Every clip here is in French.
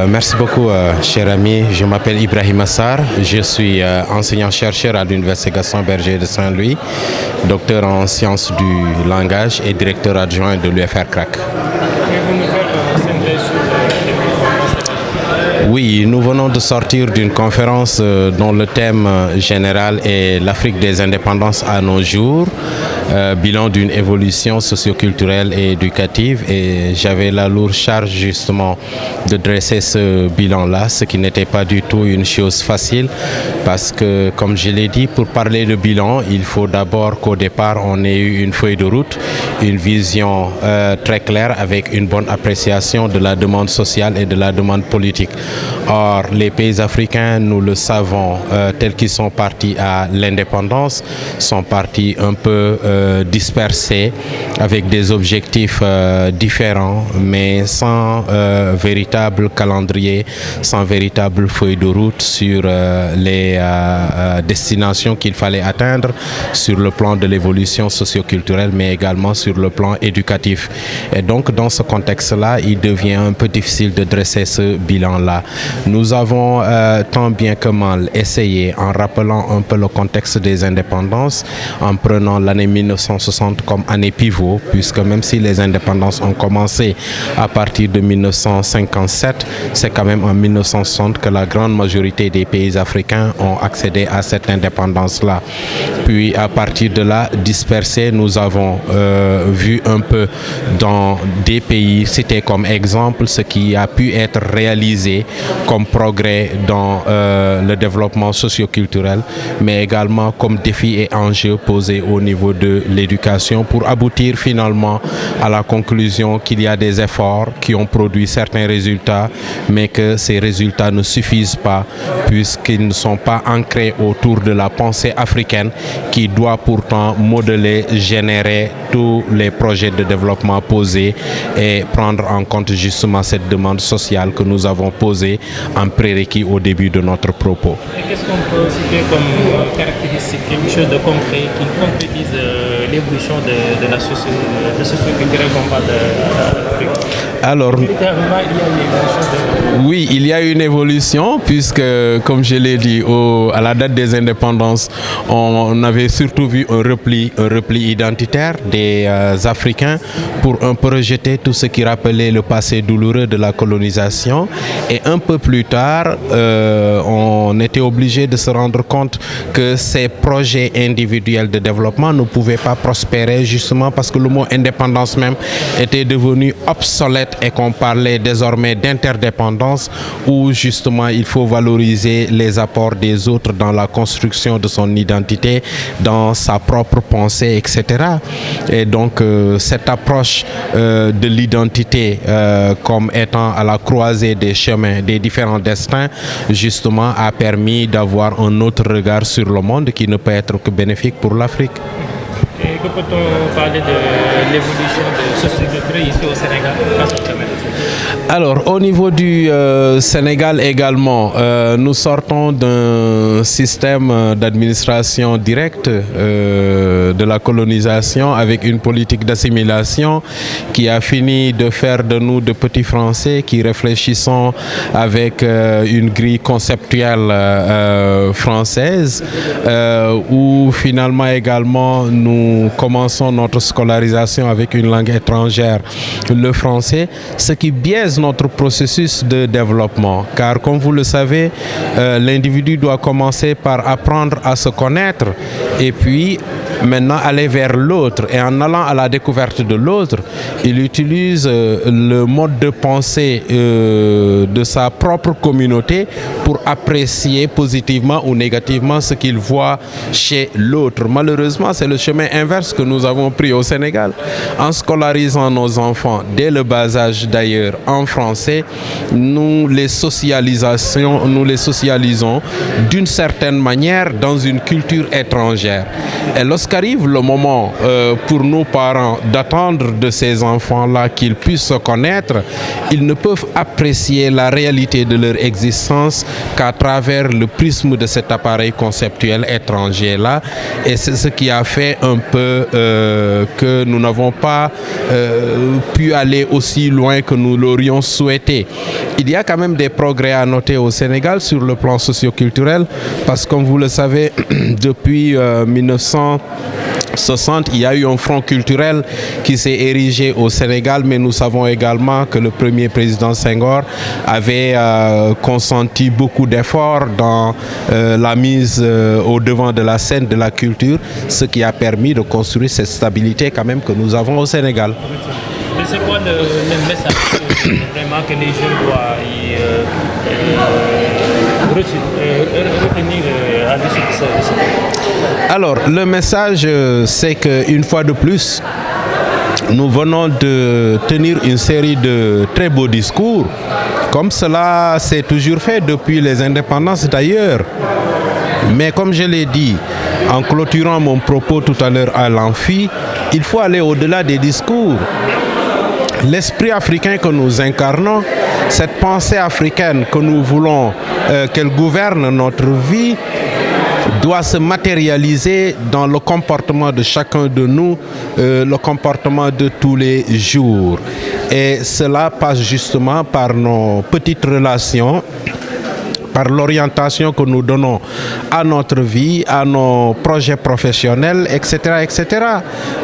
Merci beaucoup, cher ami. Je m'appelle Ibrahim Assar. Je suis enseignant-chercheur à l'Université Gaston Berger de Saint-Louis, docteur en sciences du langage et directeur adjoint de l'UFR-CRAC. Oui, nous venons de sortir d'une conférence dont le thème général est l'Afrique des indépendances à nos jours, bilan d'une évolution socioculturelle et éducative, et j'avais la lourde charge justement de dresser ce bilan-là, ce qui n'était pas du tout une chose facile parce que, comme je l'ai dit, pour parler de bilan, il faut d'abord qu'au départ on ait eu une feuille de route, une vision très claire avec une bonne appréciation de la demande sociale et de la demande politique. Or, les pays africains, nous le savons, tels qu'ils sont partis à l'indépendance, sont partis un peu dispersés, avec des objectifs différents, mais sans véritable calendrier, sans véritable feuille de route sur les destinations qu'il fallait atteindre sur le plan de l'évolution socioculturelle, mais également sur le plan éducatif. Et donc, dans ce contexte-là, il devient un peu difficile de dresser ce bilan-là. Nous avons tant bien que mal essayé, en rappelant un peu le contexte des indépendances, en prenant l'année 1960 comme année pivot, puisque même si les indépendances ont commencé à partir de 1957, c'est quand même en 1960 que la grande majorité des pays africains ont accédé à cette indépendance-là. Puis à partir de là, dispersés, nous avons vu un peu dans des pays, cités comme exemple, ce qui a pu être réalisé comme progrès dans le développement socio-culturel, mais également comme défis et enjeux posés au niveau de l'éducation pour aboutir finalement à la conclusion qu'il y a des efforts qui ont produit certains résultats, mais que ces résultats ne suffisent pas puisqu'ils ne sont pas ancrés autour de la pensée africaine qui doit pourtant modeler, générer tous les projets de développement posés et prendre en compte justement cette demande sociale que nous avons posée en prérequis au début de notre propos. Et qu'est-ce qu'on peut citer comme caractéristique, quelque chose de concret qui concrétise l'évolution de la socioculturelle qu'on parle de l'Afrique? Alors, oui, il y a une évolution puisque, comme je l'ai dit, à la date des indépendances, on avait surtout vu un repli identitaire des Africains pour un peu rejeter tout ce qui rappelait le passé douloureux de la colonisation. Et un peu plus tard, on était obligé de se rendre compte que ces projets individuels de développement ne pouvaient pas prospérer justement parce que le mot indépendance même était devenu obsolète et qu'on parlait désormais d'interdépendance où justement il faut valoriser les apports des autres dans la construction de son identité, dans sa propre pensée, etc. Et donc cette approche de l'identité comme étant à la croisée des chemins, des différents destins, justement a permis d'avoir un autre regard sur le monde qui ne peut être que bénéfique pour l'Afrique. Et que peut-on parler de l'évolution de ce socioculturel ici au Sénégal? Alors, au niveau du Sénégal également, nous sortons d'un système d'administration directe de la colonisation avec une politique d'assimilation qui a fini de faire de nous de petits Français qui réfléchissons avec une grille conceptuelle française où finalement également nous commençons notre scolarisation avec une langue étrangère, le français, ce qui biaise notre processus de développement. Car comme vous le savez, l'individu doit commencer par apprendre à se connaître et puis maintenant aller vers l'autre. Et en allant à la découverte de l'autre, il utilise le mode de pensée de sa propre communauté pour apprécier positivement ou négativement ce qu'il voit chez l'autre. Malheureusement, c'est le chemin inverse que nous avons pris au Sénégal. En scolarisant nos enfants dès le bas âge d'ailleurs en français, nous les socialisons d'une certaine manière dans une culture étrangère. Et lorsque lorsqu'arrive le moment pour nos parents d'attendre de ces enfants-là qu'ils puissent se connaître, ils ne peuvent apprécier la réalité de leur existence qu'à travers le prisme de cet appareil conceptuel étranger-là. Et c'est ce qui a fait un peu que nous n'avons pas pu aller aussi loin que nous l'aurions souhaité. Il y a quand même des progrès à noter au Sénégal sur le plan socio-culturel, parce que comme vous le savez, depuis 1960, il y a eu un front culturel qui s'est érigé au Sénégal, mais nous savons également que le premier président Senghor avait consenti beaucoup d'efforts dans la mise au devant de la scène de la culture, ce qui a permis de construire cette stabilité quand même que nous avons au Sénégal. Mais c'est quoi le message vraiment que les jeunes doivent retenir à l'issue de ce? Alors, le message, c'est qu'une fois de plus, nous venons de tenir une série de très beaux discours, comme cela s'est toujours fait depuis les indépendances d'ailleurs. Mais comme je l'ai dit, en clôturant mon propos tout à l'heure à l'Amphi, il faut aller au-delà des discours. L'esprit africain que nous incarnons, cette pensée africaine que nous voulons qu'elle gouverne notre vie, doit se matérialiser dans le comportement de chacun de nous, le comportement de tous les jours. Et cela passe justement par nos petites relations, par l'orientation que nous donnons à notre vie, à nos projets professionnels, etc., etc.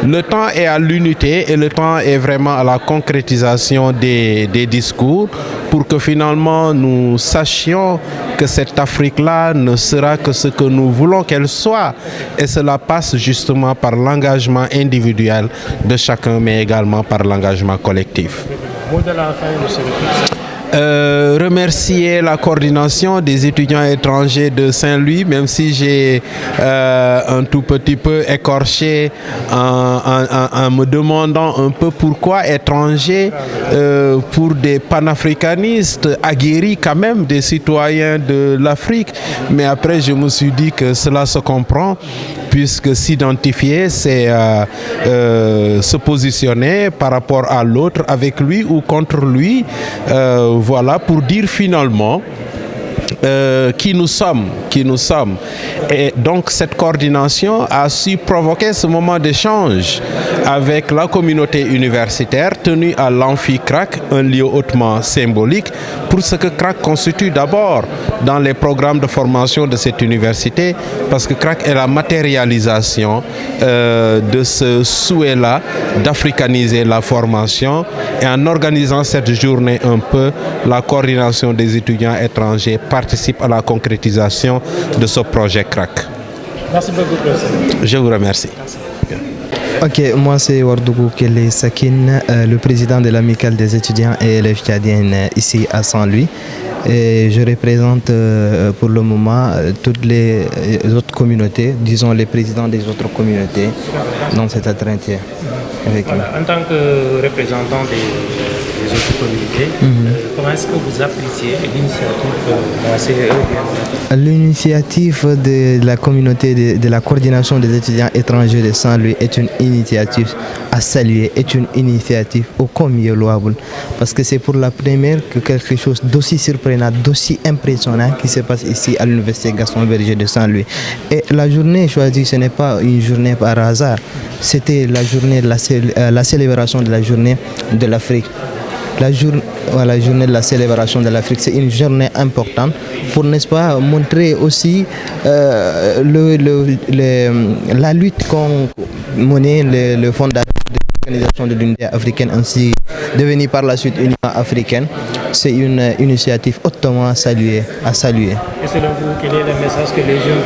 Le temps est à l'unité et le temps est vraiment à la concrétisation des discours pour que finalement nous sachions que cette Afrique-là ne sera que ce que nous voulons qu'elle soit. Et cela passe justement par l'engagement individuel de chacun, mais également par l'engagement collectif. Mot de la fin, monsieur le président. Remercier la coordination des étudiants étrangers de Saint-Louis, même si j'ai un tout petit peu écorché en me demandant un peu pourquoi étrangers pour des panafricanistes aguerris quand même, des citoyens de l'Afrique. Mais après, je me suis dit que cela se comprend, puisque s'identifier, c'est se positionner par rapport à l'autre, avec lui ou contre lui. Voilà, pour dire finalement qui nous sommes. Et donc cette coordination a su provoquer ce moment d'échange avec la communauté universitaire tenue à l'Amphi CRAC, un lieu hautement symbolique pour ce que CRAC constitue d'abord dans les programmes de formation de cette université, parce que CRAC est la matérialisation de ce souhait-là d'africaniser la formation. Et en organisant cette journée un peu, la coordination des étudiants étrangers participe à la concrétisation de ce projet CRAC. Merci beaucoup, professeur. Je vous remercie. Merci. Ok, moi c'est Wardougou Kele Sakin, le président de l'amicale des étudiants et élèves tchadiennes ici à Saint-Louis. Et je représente pour le moment toutes les autres communautés, disons les présidents des autres communautés dans cet entretien. Voilà. En tant que représentant des autres communautés, comment est-ce que vous appréciez l'initiative de la CEE? L'initiative de la communauté de la coordination des étudiants étrangers de Saint-Louis est une initiative à saluer, est une initiative ô combien louable, parce que c'est pour la première que quelque chose d'aussi surprenant, d'aussi impressionnant qui se passe ici à l'université Gaston Berger de Saint-Louis. Et la journée choisie, ce n'est pas une journée par hasard, c'était la journée de la célébration de la journée de l'Afrique. La journée de la célébration de l'Afrique, c'est une journée importante pour, n'est-ce pas, montrer aussi la lutte qu'ont menée le fondateur de l'Organisation de l'Unité africaine, ainsi devenue par la suite Union africaine. C'est une initiative hautement à saluer. Et selon vous, quel est le message que les jeunes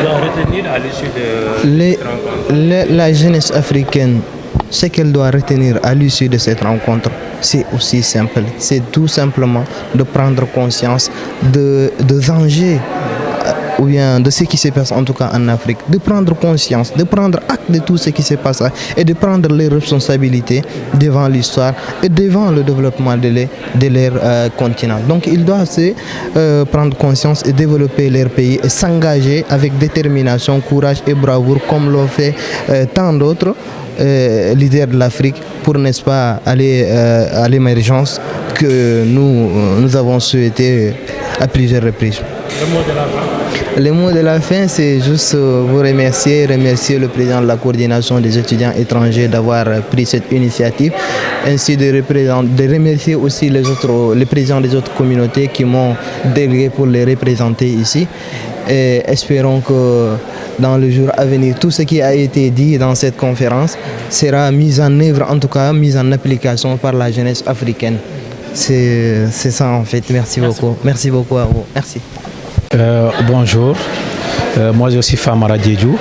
doivent retenir à l'issue de cette rencontre? La jeunesse africaine, ce qu'elle doit retenir à l'issue de cette rencontre, c'est aussi simple. C'est tout simplement de prendre conscience des dangers ou bien de ce qui se passe en tout cas en Afrique, de prendre conscience, de prendre acte de tout ce qui se passe et de prendre les responsabilités devant l'histoire et devant le développement de leur continent. Donc ils doivent prendre conscience et développer leur pays et s'engager avec détermination, courage et bravoure comme l'ont fait tant d'autres leaders de l'Afrique pour, n'est-ce pas, aller à l'émergence que nous avons souhaité à plusieurs reprises. Le mot de la fin. Le mot de la fin, c'est juste vous remercier le président de la coordination des étudiants étrangers d'avoir pris cette initiative, ainsi de remercier aussi les présidents des autres communautés qui m'ont délégué pour les représenter ici. Et espérons que dans le jour à venir, tout ce qui a été dit dans cette conférence sera mis en œuvre, en tout cas mis en application par la jeunesse africaine. C'est ça en fait. Merci beaucoup. Merci beaucoup à vous. Merci. Bonjour, moi je suis Famara Diédhiou,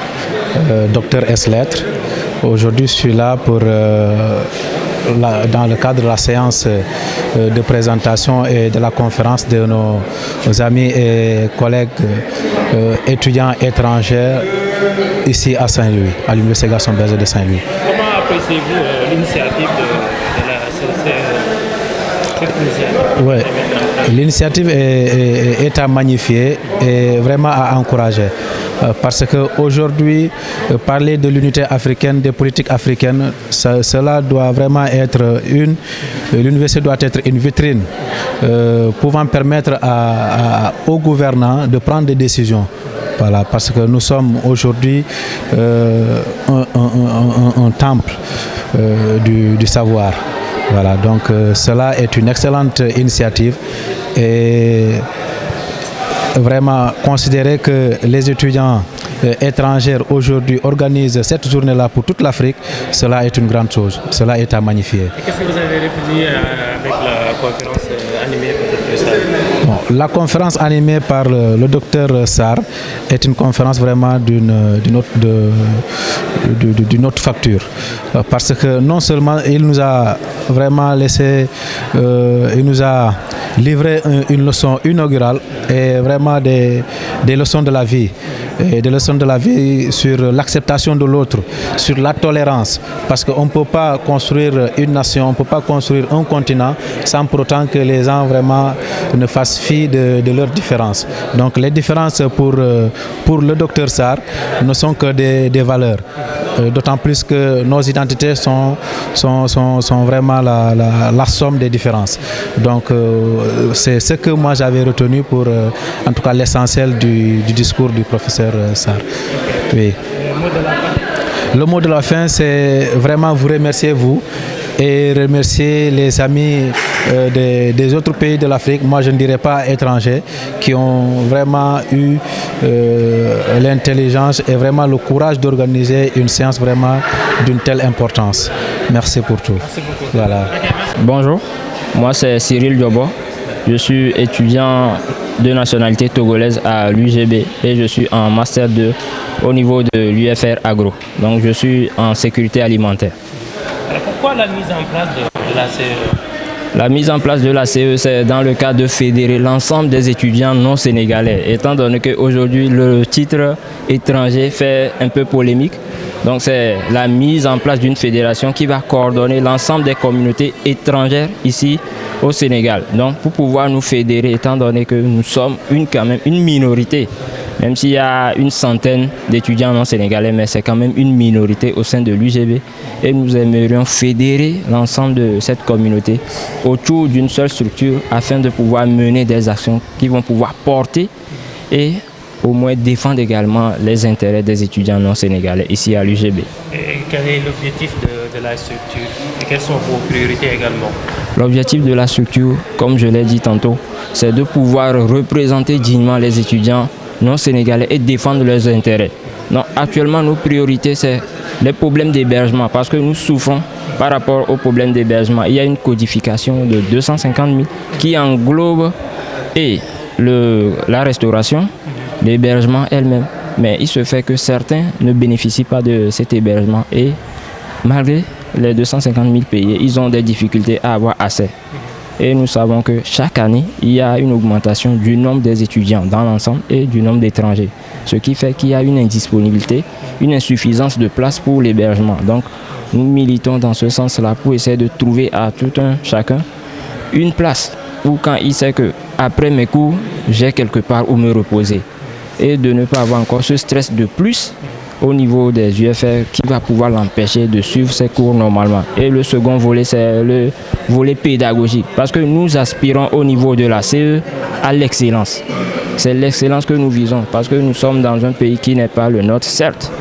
docteur S-Lettres. Aujourd'hui je suis là pour, dans le cadre de la séance de présentation et de la conférence de nos amis et collègues étudiants étrangers ici à Saint-Louis, à l'Université Gaston Berger de Saint-Louis. Comment appréciez-vous l'initiative de la Oui, l'initiative est à magnifier et vraiment à encourager. Parce qu'aujourd'hui, parler de l'unité africaine, des politiques africaines, cela doit vraiment être l'université doit être une vitrine pouvant permettre aux gouvernants de prendre des décisions. Voilà, parce que nous sommes aujourd'hui un temple du savoir. Voilà, donc cela est une excellente initiative et vraiment considérer que les étudiants étrangers aujourd'hui organisent cette journée-là pour toute l'Afrique, cela est une grande chose, cela est à magnifier. Et qu'est-ce que vous avez retenu avec la conférence animée par le docteur Sarr? Bon, la conférence animée par le docteur Sarr est une conférence vraiment d'une autre facture. Parce que non seulement il nous a vraiment laissé, il nous a livré une leçon inaugurale et vraiment des leçons de la vie. Et des leçons de la vie sur l'acceptation de l'autre, sur la tolérance. Parce qu'on ne peut pas construire une nation, on ne peut pas construire un continent sans pour autant que les gens vraiment ne fassent fi de leurs différences. Donc les différences pour le docteur Sarr ne sont que des valeurs. D'autant plus que nos identités sont vraiment la somme des différences. Donc c'est ce que moi j'avais retenu pour en tout cas l'essentiel du discours du professeur Sarr. Oui. Le mot de la fin, c'est vraiment vous remercier vous et remercier les amis des autres pays de l'Afrique, moi je ne dirais pas étrangers, qui ont vraiment eu l'intelligence et vraiment le courage d'organiser une séance vraiment d'une telle importance. Merci pour tout. Merci beaucoup. Voilà. Bonjour, moi c'est Cyril Diobo. Je suis étudiant de nationalité togolaise à l'UGB et je suis en Master 2 au niveau de l'UFR Agro. Donc je suis en sécurité alimentaire. Alors pourquoi la mise en place de la CE? La mise en place de la CE, c'est dans le cadre de fédérer l'ensemble des étudiants non sénégalais, étant donné qu'aujourd'hui le titre étranger fait un peu polémique. Donc c'est la mise en place d'une fédération qui va coordonner l'ensemble des communautés étrangères ici au Sénégal. Donc pour pouvoir nous fédérer, étant donné que nous sommes quand même une minorité, même s'il y a une centaine d'étudiants non sénégalais, mais c'est quand même une minorité au sein de l'UGB. Et nous aimerions fédérer l'ensemble de cette communauté autour d'une seule structure afin de pouvoir mener des actions qui vont pouvoir porter et au moins défendre également les intérêts des étudiants non sénégalais ici à l'UGB. Et quel est l'objectif de la structure et quelles sont vos priorités également? L'objectif de la structure, comme je l'ai dit tantôt, c'est de pouvoir représenter dignement les étudiants non sénégalais et défendre leurs intérêts. Donc, actuellement, nos priorités, c'est les problèmes d'hébergement parce que nous souffrons par rapport aux problèmes d'hébergement. Il y a une codification de 250 000 qui englobe et la restauration, l'hébergement elle-même. Mais il se fait que certains ne bénéficient pas de cet hébergement et malgré les 250 000 payés, ils ont des difficultés à avoir accès. Et nous savons que chaque année, il y a une augmentation du nombre des étudiants dans l'ensemble et du nombre d'étrangers. Ce qui fait qu'il y a une indisponibilité, une insuffisance de place pour l'hébergement. Donc, nous militons dans ce sens-là pour essayer de trouver à tout un chacun une place où quand il sait que après mes cours, j'ai quelque part où me reposer. Et de ne pas avoir encore ce stress de plus au niveau des UFR qui va pouvoir l'empêcher de suivre ses cours normalement. Et le second volet, c'est le volet pédagogique. Parce que nous aspirons au niveau de la CE à l'excellence. C'est l'excellence que nous visons parce que nous sommes dans un pays qui n'est pas le nôtre, certes.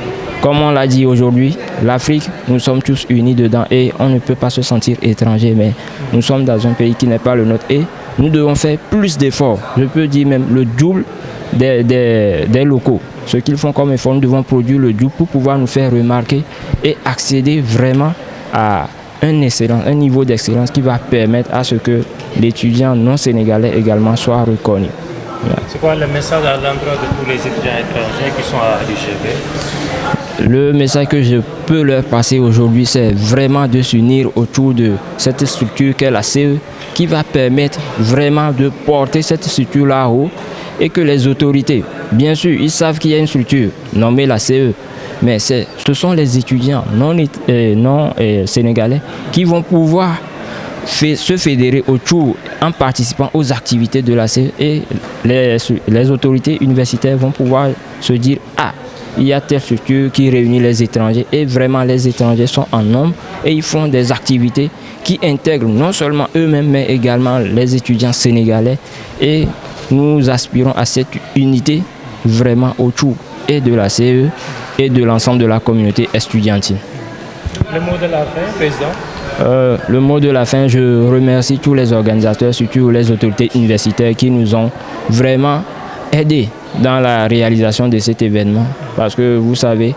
Comme on l'a dit aujourd'hui, l'Afrique, nous sommes tous unis dedans et on ne peut pas se sentir étranger, mais nous sommes dans un pays qui n'est pas le nôtre et nous devons faire plus d'efforts. Je peux dire même le double des locaux. Ce qu'ils font comme effort, nous devons produire le double pour pouvoir nous faire remarquer et accéder vraiment à un niveau d'excellence qui va permettre à ce que l'étudiant non sénégalais également soit reconnu. C'est quoi le message à l'endroit de tous les étudiants étrangers qui sont à l'UGB? Le message que je peux leur passer aujourd'hui, c'est vraiment de s'unir autour de cette structure qu'est la CE, qui va permettre vraiment de porter cette structure là-haut et que les autorités, bien sûr, ils savent qu'il y a une structure nommée la CE, mais ce sont les étudiants non sénégalais qui vont pouvoir se fédérer autour en participant aux activités de la CE et les autorités universitaires vont pouvoir se dire « Ah, il y a telle structure qui réunit les étrangers et vraiment les étrangers sont en nombre et ils font des activités qui intègrent non seulement eux-mêmes mais également les étudiants sénégalais et nous aspirons à cette unité vraiment autour et de la CE et de l'ensemble de la communauté estudiantine. » Le mot de la fin, Président? Le mot de la fin, je remercie tous les organisateurs, surtout les autorités universitaires qui nous ont vraiment aidés dans la réalisation de cet événement. Parce que vous savez,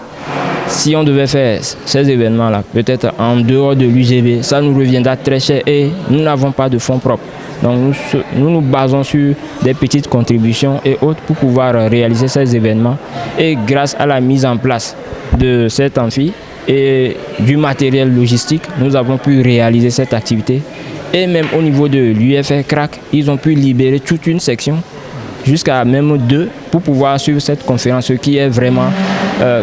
si on devait faire ces événements-là, peut-être en dehors de l'UGB, ça nous reviendra très cher et nous n'avons pas de fonds propres. Donc nous nous basons sur des petites contributions et autres pour pouvoir réaliser ces événements. Et grâce à la mise en place de cet amphi, et du matériel logistique, nous avons pu réaliser cette activité. Et même au niveau de l'UFR CRAC, ils ont pu libérer toute une section, jusqu'à même 2, pour pouvoir suivre cette conférence, ce qui est vraiment,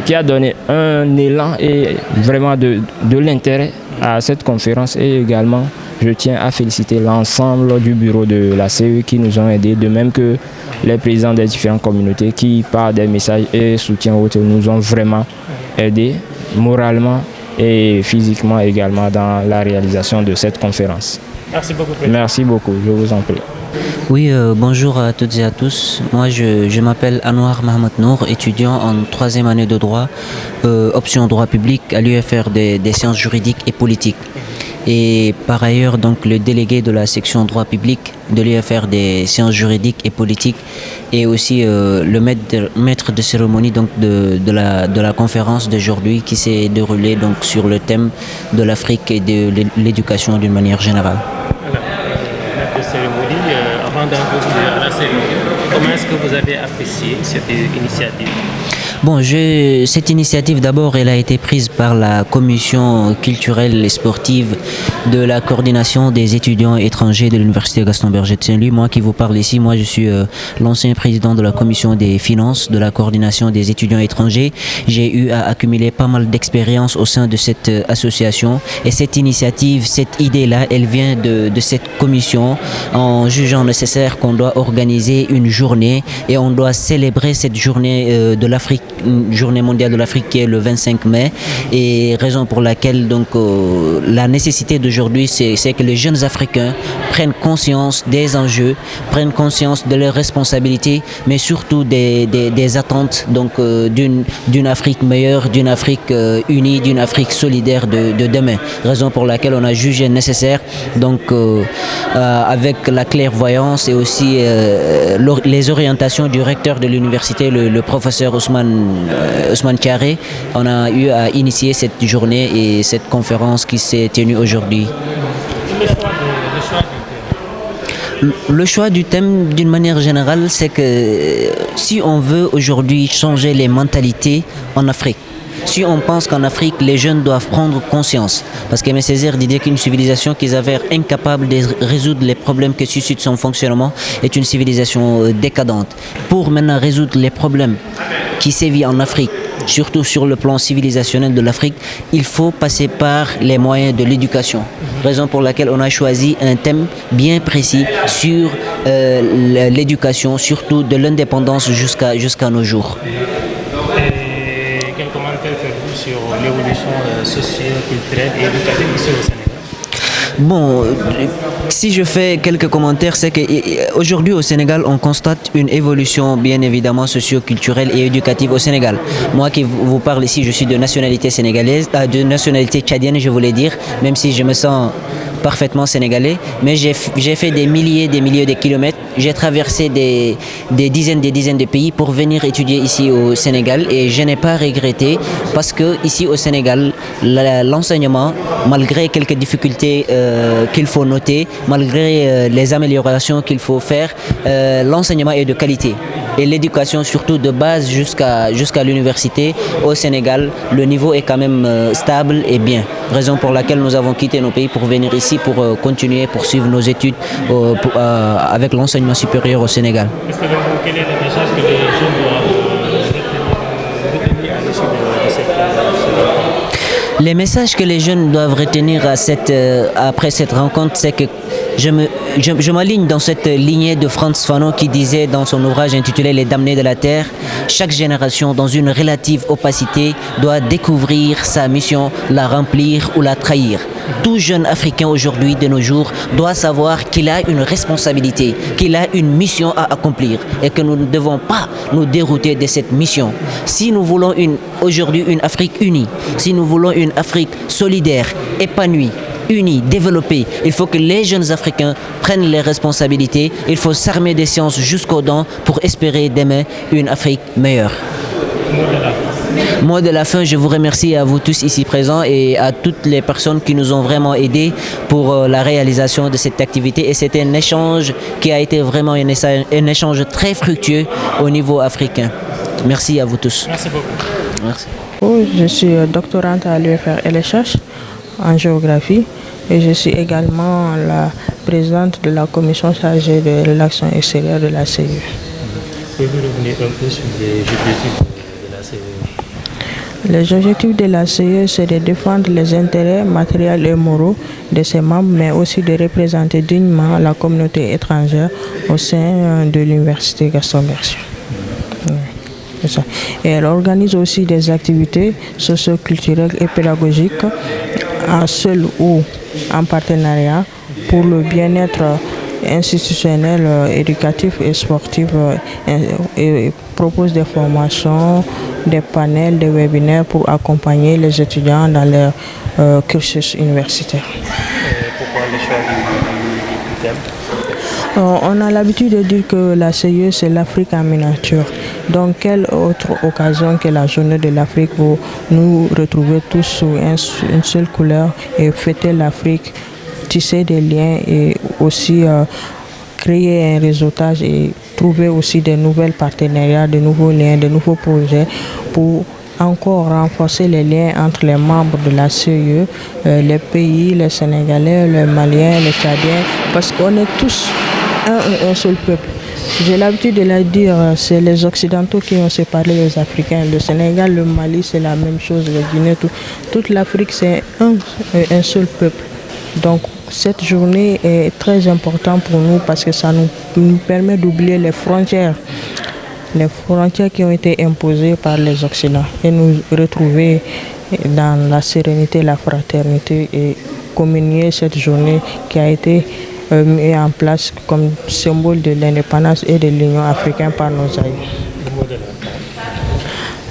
qui a donné un élan et vraiment de l'intérêt à cette conférence. Et également, je tiens à féliciter l'ensemble du bureau de la CE qui nous ont aidés, de même que les présidents des différentes communautés qui, par des messages et soutiens autres, nous ont vraiment aidés moralement et physiquement également dans la réalisation de cette conférence. Merci beaucoup, Président. Merci beaucoup, je vous en prie. Oui, bonjour à toutes et à tous. Moi, je m'appelle Anouar Mahmoud Nour, étudiant en 3e année de droit, option droit public à l'UFR des sciences juridiques et politiques. Et par ailleurs, donc, le délégué de la section droit public de l'UFR des sciences juridiques et politiques et aussi le maître de cérémonie donc, de la conférence d'aujourd'hui qui s'est déroulée donc, sur le thème de l'Afrique et de l'éducation d'une manière générale. Maître de cérémonie, avant d'introduire à la cérémonie, comment est-ce que vous avez apprécié cette initiative? Bon, cette initiative, d'abord, elle a été prise par la commission culturelle et sportive de la coordination des étudiants étrangers de l'Université Gaston Berger de Saint-Louis. Moi qui vous parle ici, moi je suis l'ancien président de la commission des finances de la coordination des étudiants étrangers. J'ai eu à accumuler pas mal d'expérience au sein de cette association. Et cette initiative, cette idée-là, elle vient de cette commission en jugeant nécessaire qu'on doit organiser une journée et on doit célébrer cette journée de l'Afrique, une journée mondiale de l'Afrique qui est le 25 mai et raison pour laquelle donc la nécessité d'aujourd'hui c'est que les jeunes Africains prennent conscience des enjeux, prennent conscience de leurs responsabilités mais surtout des attentes donc d'une Afrique meilleure, d'une Afrique unie, d'une Afrique solidaire de demain. Raison pour laquelle on a jugé nécessaire donc avec la clairvoyance et aussi les orientations du recteur de l'université, le professeur Ousmane Thiaré, on a eu à initier cette journée et cette conférence qui s'est tenue aujourd'hui. Le choix du thème, d'une manière générale, c'est que si on veut aujourd'hui changer les mentalités en Afrique, Si on pense qu'en Afrique, les jeunes doivent prendre conscience, parce qu'Aimé Césaire disait qu'une civilisation qui s'avère incapable de résoudre les problèmes que suscite son fonctionnement est une civilisation décadente. Pour maintenant résoudre les problèmes qui sévissent en Afrique, surtout sur le plan civilisationnel de l'Afrique, il faut passer par les moyens de l'éducation. Raison pour laquelle on a choisi un thème bien précis sur l'éducation, surtout de l'indépendance jusqu'à nos jours. Et quel commentaire faites-vous sur l'évolution socio-culturelle et éducative ici au Sénégal? Bon, si je fais quelques commentaires, c'est qu'aujourd'hui au Sénégal, on constate une évolution bien évidemment socio-culturelle et éducative au Sénégal. Moi qui vous parle ici, je suis de nationalité sénégalaise, de nationalité tchadienne, je voulais dire, même si je me sens parfaitement sénégalais, mais j'ai fait des milliers de kilomètres. J'ai traversé des dizaines de pays pour venir étudier ici au Sénégal et je n'ai pas regretté parce que ici au Sénégal, l'enseignement, malgré quelques difficultés qu'il faut noter, malgré les améliorations qu'il faut faire, l'enseignement est de qualité. Et l'éducation, surtout de base jusqu'à l'université, au Sénégal, le niveau est quand même stable et bien. Raison pour laquelle nous avons quitté nos pays pour venir ici, pour continuer, poursuivre nos études avec l'enseignement supérieur au Sénégal. Quel est le message que les jeunes doivent retenir à l'issue de cette Les messages que les jeunes doivent retenir après cette rencontre, c'est que je m'aligne dans cette lignée de Frantz Fanon qui disait dans son ouvrage intitulé Les damnés de la terre, chaque génération dans une relative opacité doit découvrir sa mission, la remplir ou la trahir. Tout jeune Africain aujourd'hui de nos jours doit savoir qu'il a une responsabilité, qu'il a une mission à accomplir et que nous ne devons pas nous dérouter de cette mission. Si nous voulons aujourd'hui une Afrique unie, si nous voulons une Afrique solidaire, épanouie, unis, développés. Il faut que les jeunes Africains prennent les responsabilités. Il faut s'armer des sciences jusqu'aux dents pour espérer demain une Afrique meilleure. Mot de la fin, je vous remercie à vous tous ici présents et à toutes les personnes qui nous ont vraiment aidés pour la réalisation de cette activité. Et c'était un échange qui a été vraiment un échange très fructueux au niveau africain. Merci à vous tous. Merci beaucoup. Merci. Je suis doctorante à l'UFR LHH en géographie et je suis également la présidente de la commission chargée de l'action extérieure de la CEE. Pouvez-vous revenir un peu sur les objectifs de la CEE? Les objectifs de la CEE, c'est de défendre les intérêts matériels et moraux de ses membres, mais aussi de représenter dignement la communauté étrangère au sein de l'université Gaston Berger. Et elle organise aussi des activités socio-culturelles et pédagogiques en seul ou en partenariat pour le bien-être institutionnel, éducatif et sportif et propose des formations, des panels, des webinaires pour accompagner les étudiants dans leur cursus universitaire. Pourquoi le choix du thème? On a l'habitude de dire que la CEE, c'est l'Afrique en miniature. Donc, quelle autre occasion que la journée de l'Afrique pour nous retrouver tous sous une seule couleur et fêter l'Afrique, tisser des liens et aussi créer un réseautage et trouver aussi de nouveaux partenariats, de nouveaux liens, de nouveaux projets pour encore renforcer les liens entre les membres de la CEE, les pays, les Sénégalais, les Maliens, les Tchadiens, parce qu'on est tous un seul peuple. J'ai l'habitude de le dire, c'est les Occidentaux qui ont séparé les Africains. Le Sénégal, le Mali, c'est la même chose, le Guinée, toute l'Afrique, c'est un seul peuple. Donc cette journée est très importante pour nous parce que ça nous permet d'oublier les frontières qui ont été imposées par les Occidentaux et nous retrouver dans la sérénité, la fraternité et communier cette journée qui a été mis en place comme symbole de l'indépendance et de l'Union africaine par nos aïeux.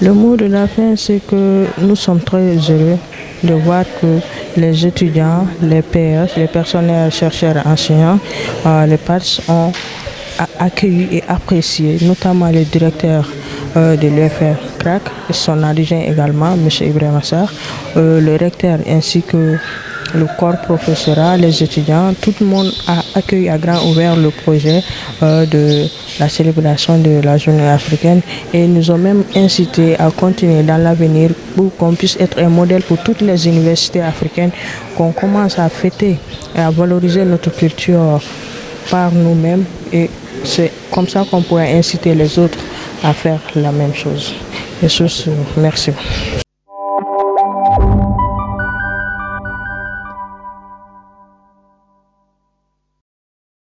Le mot de la fin, c'est que nous sommes très heureux de voir que les étudiants, les PS, les personnels chercheurs enseignants, les PATS ont accueilli et apprécié, notamment le directeur de l'UFR CRAC, son adjoint également, M. Ibrahim Assar, le recteur ainsi que le corps professoral, les étudiants, tout le monde a accueilli à grand ouvert le projet de la célébration de la journée africaine et nous ont même incité à continuer dans l'avenir pour qu'on puisse être un modèle pour toutes les universités africaines, qu'on commence à fêter et à valoriser notre culture par nous-mêmes et c'est comme ça qu'on pourrait inciter les autres à faire la même chose. Et sur ce, merci.